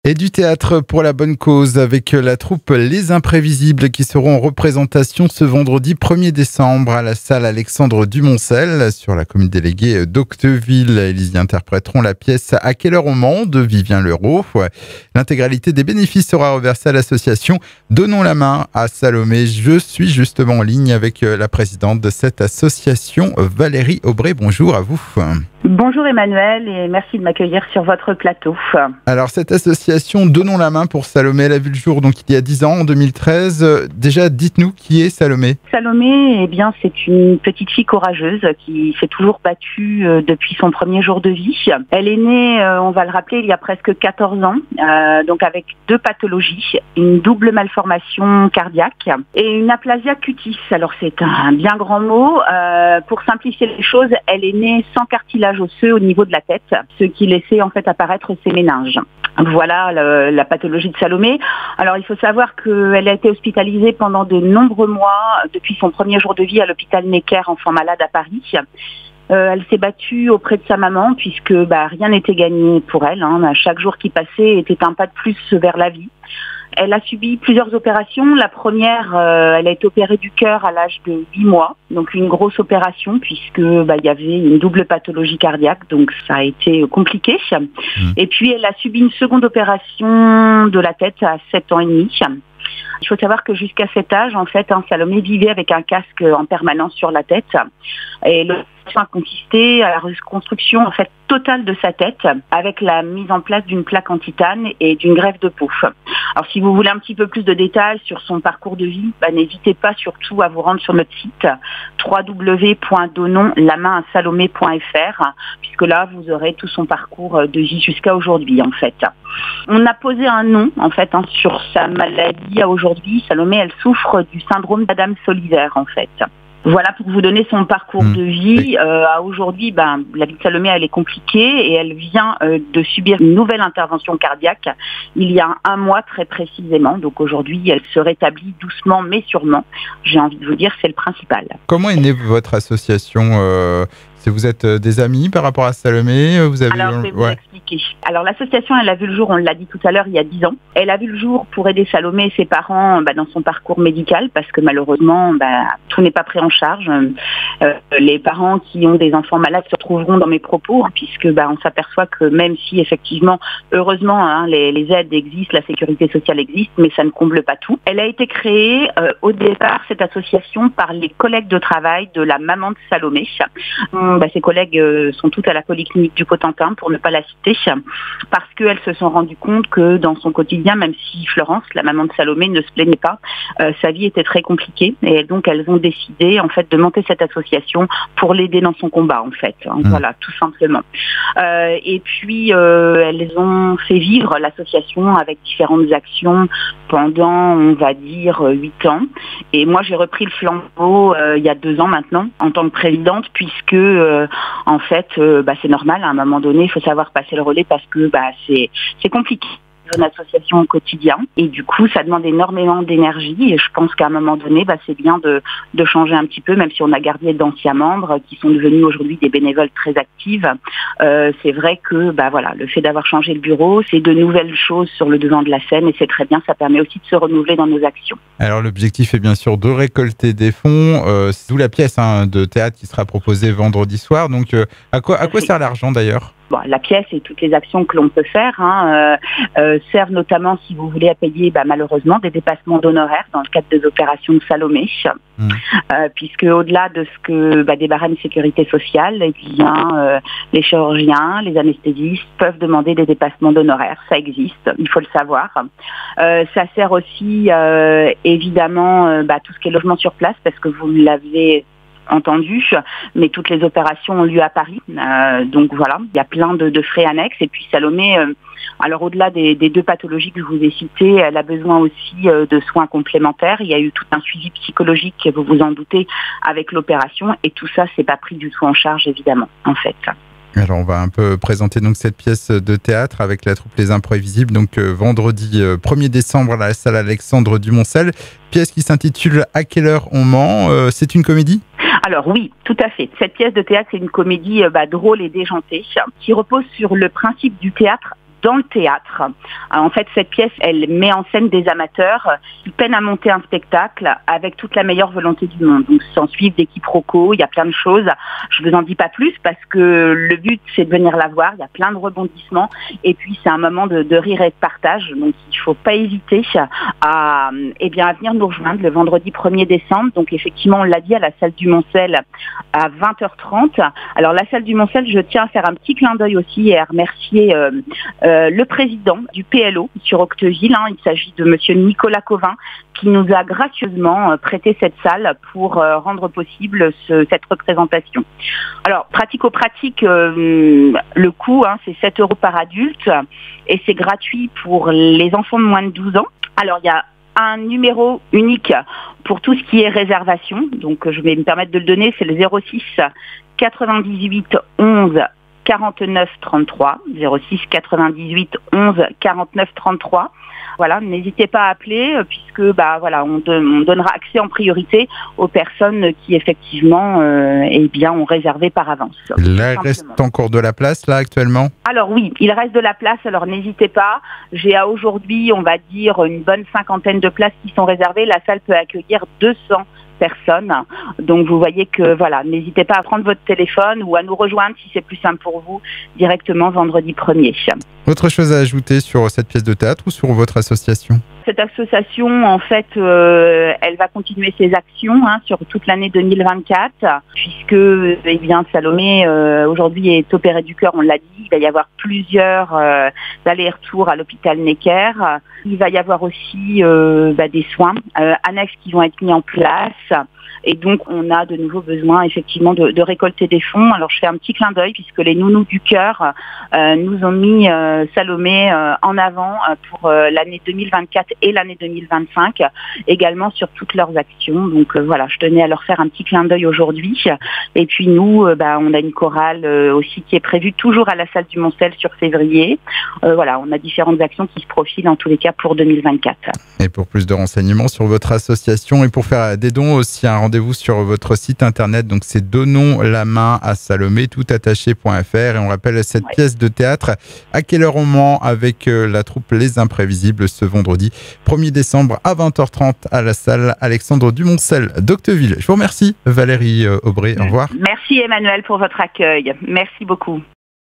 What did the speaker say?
Et du théâtre pour la bonne cause avec la troupe Les Imprévisibles qui seront en représentation ce vendredi 1er décembre à la salle Alexandre Dumoncel sur la commune déléguée d'Octeville. Ils y interpréteront la pièce À quelle heure on ment de Vivien Leroux. L'intégralité des bénéfices sera reversée à l'association Donnons la main à Salomé. Je suis justement en ligne avec la présidente de cette association, Valérie Aubray. Bonjour à vous. Bonjour Emmanuel et merci de m'accueillir sur votre plateau. Alors cette association Donnons la main pour Salomé, elle a vu le jour donc il y a 10 ans, en 2013. Déjà, dites-nous qui est Salomé. Salomé, eh bien, c'est une petite fille courageuse qui s'est toujours battue depuis son premier jour de vie. Elle est née, on va le rappeler, il y a presque 14 ans, donc avec 2 pathologies, une double malformation cardiaque et une aplasia cutis. Alors c'est un bien grand mot. Pour simplifier les choses, elle est née sans cartilage osseux au niveau de la tête, ce qui laissait en fait apparaître ses méninges. Voilà la pathologie de Salomé. Alors il faut savoir qu'elle a été hospitalisée pendant de nombreux mois depuis son premier jour de vie à l'hôpital Necker Enfants Malades à Paris. Elle s'est battue auprès de sa maman puisque rien n'était gagné pour elle. Chaque jour qui passait était un pas de plus vers la vie. Elle a subi plusieurs opérations. La première, elle a été opérée du cœur à l'âge de 8 mois. Donc une grosse opération puisque il y avait une double pathologie cardiaque. Donc ça a été compliqué. Et puis elle a subi une seconde opération de la tête à 7 ans et demi. Il faut savoir que jusqu'à cet âge, en fait, Salomé vivait avec un casque en permanence sur la tête. Et l'opération a consisté à la reconstruction en fait totale de sa tête avec la mise en place d'une plaque en titane et d'une greffe de peau. Alors si vous voulez un petit peu plus de détails sur son parcours de vie, n'hésitez pas surtout à vous rendre sur notre site www.donnonslamainsalomé.fr puisque là vous aurez tout son parcours de vie jusqu'à aujourd'hui en fait. On a posé un nom en fait sur sa maladie à aujourd'hui. Salomé, elle souffre du syndrome d'Adams-Soliver en fait. Voilà pour vous donner son parcours de vie. À aujourd'hui, la vie de Salomé, elle est compliquée et elle vient de subir une nouvelle intervention cardiaque il y a 1 mois très précisément. Donc aujourd'hui, elle se rétablit doucement mais sûrement. J'ai envie de vous dire, c'est le principal. Comment est née votre association vous êtes des amis par rapport à Salomé Alors, je vais vous expliquer. Alors, l'association, elle a vu le jour, on l'a dit tout à l'heure, il y a 10 ans. Elle a vu le jour pour aider Salomé et ses parents dans son parcours médical parce que malheureusement, tout n'est pas pris en charge. Les parents qui ont des enfants malades se retrouveront dans mes propos puisque on s'aperçoit que même si effectivement, heureusement, les aides existent, la sécurité sociale existe, mais ça ne comble pas tout. Elle a été créée au départ, cette association, par les collègues de travail de la maman de Salomé. Ses collègues sont toutes à la polyclinique du Cotentin, pour ne pas la citer, parce qu'elles se sont rendues compte que dans son quotidien, même si Florence, la maman de Salomé, ne se plaignait pas, sa vie était très compliquée. Et donc, elles ont décidé, en fait, de monter cette association pour l'aider dans son combat, en fait. Voilà, tout simplement. Et puis, elles ont fait vivre l'association avec différentes actions pendant, on va dire, 8 ans. Et moi, j'ai repris le flambeau il y a 2 ans maintenant, en tant que présidente, puisque en fait, c'est normal, à un moment donné, il faut savoir passer le relais parce que c'est compliqué une association au quotidien et du coup ça demande énormément d'énergie et je pense qu'à un moment donné c'est bien de changer un petit peu, même si on a gardé d'anciens membres qui sont devenus aujourd'hui des bénévoles très actives. C'est vrai que le fait d'avoir changé le bureau, c'est de nouvelles choses sur le devant de la scène et c'est très bien, ça permet aussi de se renouveler dans nos actions. Alors l'objectif est bien sûr de récolter des fonds, d'où la pièce de théâtre qui sera proposée vendredi soir. Donc à quoi sert l'argent d'ailleurs ? La pièce et toutes les actions que l'on peut faire servent notamment, si vous voulez, à payer malheureusement des dépassements d'honoraires dans le cadre des opérations de Salomé, puisque au-delà de ce que des barèmes de sécurité sociale, les chirurgiens, les anesthésistes peuvent demander des dépassements d'honoraires. Ça existe, il faut le savoir. Ça sert aussi évidemment tout ce qui est logement sur place, parce que vous l'avez entendu, mais toutes les opérations ont lieu à Paris. Donc voilà, il y a plein de frais annexes. Et puis Salomé, alors au-delà des 2 pathologies que je vous ai citées, elle a besoin aussi de soins complémentaires. Il y a eu tout un suivi psychologique, vous vous en doutez, avec l'opération. Et tout ça, c'est pas pris du tout en charge, évidemment, en fait. Alors on va un peu présenter donc cette pièce de théâtre avec la troupe Les Imprévisibles, donc vendredi 1er décembre à la salle Alexandre Dumoncel. Pièce qui s'intitule À quelle heure on ment. C'est une comédie ? Alors oui, tout à fait. Cette pièce de théâtre, c'est une comédie drôle et déjantée qui repose sur le principe du théâtre dans le théâtre. En fait, cette pièce, elle met en scène des amateurs qui peinent à monter un spectacle avec toute la meilleure volonté du monde. Donc, s'en suivent des quiproquos, il y a plein de choses. Je vous en dis pas plus parce que le but, c'est de venir la voir. Il y a plein de rebondissements et puis c'est un moment de rire et de partage. Donc, il faut pas hésiter à venir nous rejoindre le vendredi 1er décembre. Donc, effectivement, on l'a dit, à la salle du Moncel à 20h30. Alors, la salle du Moncel, je tiens à faire un petit clin d'œil aussi et à remercier le président du PLO sur Octeville. Il s'agit de monsieur Nicolas Covin qui nous a gracieusement prêté cette salle pour rendre possible cette représentation. Alors, pratico-pratique, le coût, c'est 7 € par adulte et c'est gratuit pour les enfants de moins de 12 ans. Alors, il y a un numéro unique pour tout ce qui est réservation. Donc, je vais me permettre de le donner, c'est le 06 98 11 49 33, 06 98 11 49 33. Voilà, n'hésitez pas à appeler puisque on donnera accès en priorité aux personnes qui effectivement ont réservé par avance. Il reste encore de la place là actuellement ? Alors oui, il reste de la place, alors n'hésitez pas. J'ai à aujourd'hui, on va dire, une bonne 50aine de places qui sont réservées. La salle peut accueillir 200 personnes. Donc vous voyez que n'hésitez pas à prendre votre téléphone ou à nous rejoindre si c'est plus simple pour vous directement vendredi 1er. Autre chose à ajouter sur cette pièce de théâtre ou sur votre association ? Cette association, en fait, elle va continuer ses actions sur toute l'année 2024, puisque Salomé aujourd'hui est opérée du cœur, on l'a dit. Il va y avoir plusieurs allers-retours à l'hôpital Necker. Il va y avoir aussi des soins annexes qui vont être mis en place. Et donc, on a de nouveau besoin, effectivement, de récolter des fonds. Alors, je fais un petit clin d'œil puisque les nounous du cœur nous ont mis Salomé en avant pour l'année 2024 et l'année 2025, également sur toutes leurs actions. Donc, je tenais à leur faire un petit clin d'œil aujourd'hui. Et puis, nous, on a une chorale aussi qui est prévue toujours à la salle du Moncel sur février. On a différentes actions qui se profilent, en tous les cas, pour 2024. Et pour plus de renseignements sur votre association et pour faire des dons aussi, un rendez-vous sur votre site internet, donc c'est donnons la main à Salomé toutattaché.fr. Et on rappelle cette pièce de théâtre à quelle heure on ment avec la troupe Les Imprévisibles ce vendredi 1er décembre à 20h30 à la salle Alexandre Dumoncel d'Octeville. Je vous remercie Valérie Aubray, au revoir. Merci Emmanuel pour votre accueil, merci beaucoup.